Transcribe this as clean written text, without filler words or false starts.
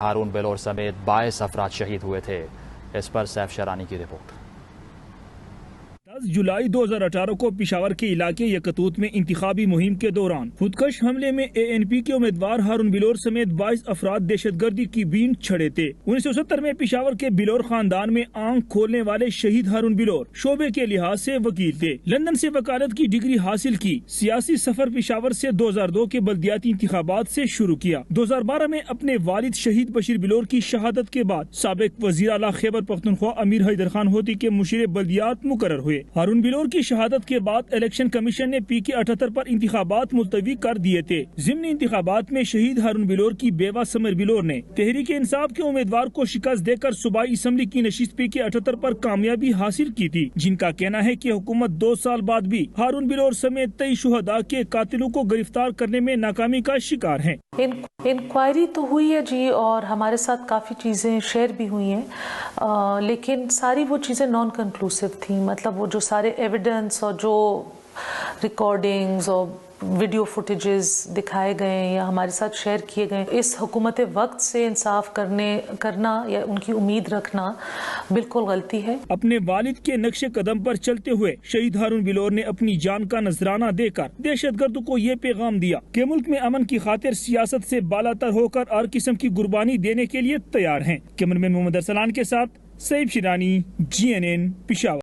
ہارون بلور سمیت 22 افراد شہید ہوئے تھے۔ اس پر سیف شرانی کی رپورٹ۔ 10 جولائی 2018 کو پشاور کے علاقے یکتوت میں انتخابی مہم کے دوران خودکش حملے میں ANP کے امیدوار ہارون بلور سمیت 22 افراد دہشت گردی کی بین چھڑے تھے۔ 1970 میں پشاور کے بلور خاندان میں آنکھ کھولنے والے شہید ہارون بلور شعبے کے لحاظ سے وکیل تھے۔ لندن سے وکالت کی ڈگری حاصل کی۔ سیاسی سفر پشاور سے 2002 کے بلدیاتی انتخابات سے شروع کیا۔ 2012 میں اپنے والد شہید بشیر بلور کی شہادت کے بعد سابق وزیر اعلیٰ خیبر پختونخوا امیر حیدر خان ہوتی کے مشیر بلدیات مقرر ہوئے۔ ہارون بلور کی شہادت کے بعد الیکشن کمیشن نے PK 78 پر انتخابات ملتوی کر دیے تھے۔ ضمن انتخابات میں شہید ہارون بلور کی بیوہ سمر بلور نے تحریک انصاف کے امیدوار کو شکست دے کر صوبائی اسمبلی کی نشست PK 78 پر کامیابی حاصل کی تھی، جن کا کہنا ہے کہ حکومت 2 سال بعد بھی ہارون بلور سمیت 23 شہداء کے قاتلوں کو گرفتار کرنے میں ناکامی کا شکار ہیں۔ انکوائری تو ہوئی ہے جی، اور ہمارے ساتھ کافی چیزیں شیئر بھی ہوئی ہیں، لیکن ساری وہ چیزیں نان کنکلوسیو تھیں۔ مطلب وہ جو سارے ایویڈنس اور جو ریکارڈنگز اور ویڈیو فوٹیجز دکھائے گئے یا ہمارے ساتھ شیئر کیے گئے، اس حکومت وقت سے انصاف کرنا یا ان کی امید رکھنا بالکل غلطی ہے۔ اپنے والد کے نقش قدم پر چلتے ہوئے شہید ہارون بلور نے اپنی جان کا نذرانہ دے کر دہشت گردوں کو یہ پیغام دیا کہ ملک میں امن کی خاطر سیاست سے بالا تر ہو کر ہر قسم کی قربانی دینے کے لیے تیار ہیں۔ کیمرمین محمد ارسلان کے ساتھ سیف شرانی، GNN پشاور۔